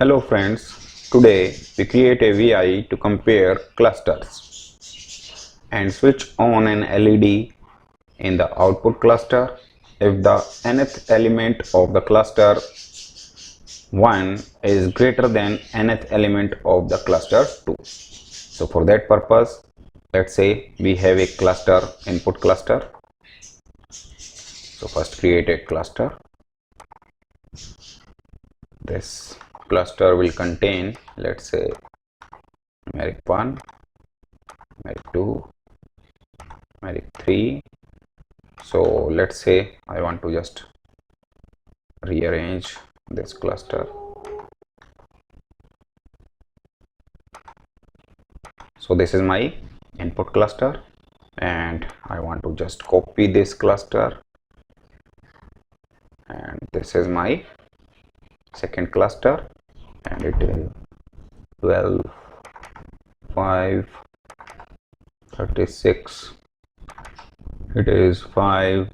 Hello friends, today we create a VI to compare clusters and switch on an LED in the output cluster if the nth element of the cluster 1 is greater than nth element of the cluster 2. So for that purpose, let's say we have a cluster input cluster. So first create a cluster. This cluster will contain, let's say, numeric 1, numeric 2, numeric 3. So let's say I want to just rearrange this cluster. So this is my input cluster and I want to just copy this cluster, and this is my second cluster and it is 12, 5, 36, it is 5,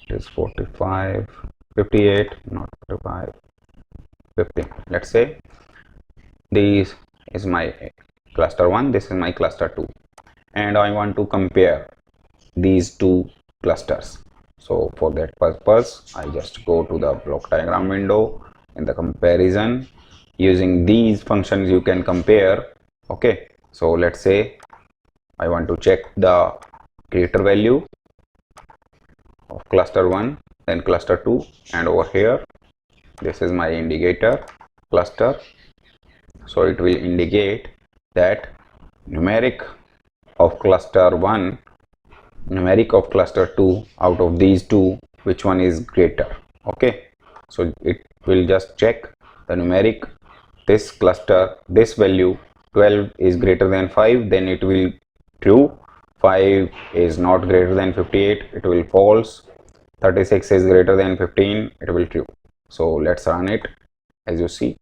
it is 45, 58, not 45, 15. Let's say this is my cluster 1, this is my cluster 2, and I want to compare these two clusters. So for that purpose, I just go to the block diagram window. In the comparison, using these functions you can compare. Okay, so let's say I want to check the greater value of cluster 1 then cluster 2, and over here this is my indicator cluster. So it will indicate that numeric of cluster 1, numeric of cluster 2, out of these two, which one is greater. Okay, so it will just check the numeric, this cluster, this value 12 is greater than 5, then it will true. 5 is not greater than 58, it will false. 36 is greater than 15, it will true. So let's run it as you see,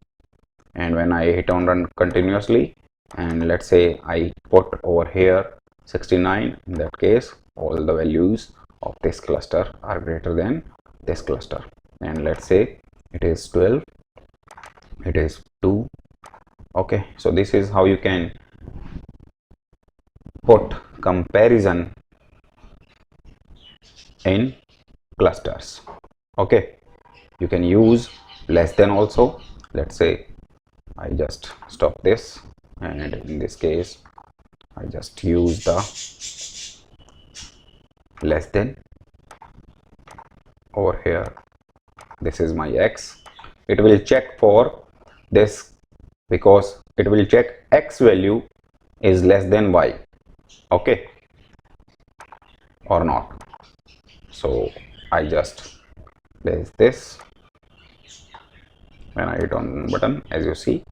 and when I hit on run continuously, and let's say I put over here 69, in that case all the values of this cluster are greater than this cluster, and let's say it is 12, it is 2. Okay, so this is how you can put comparison in clusters. Okay, you can use less than also. Let's say I just stop this, and in this case I just use the less than. Over here this is my x, it will check for this because it will check x value is less than y, okay, or not. So I just place this, when I hit on button, as you see,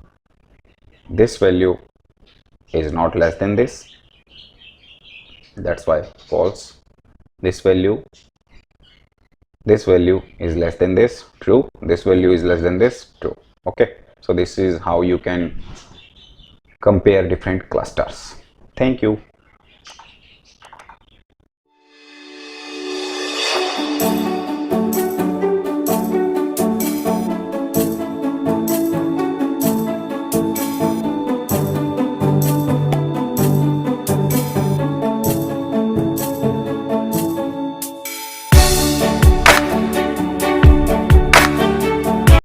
this value is not less than this, that's why false. This value is less than this, true. This value is less than this, true. Okay, so this is how you can compare different clusters. Thank you.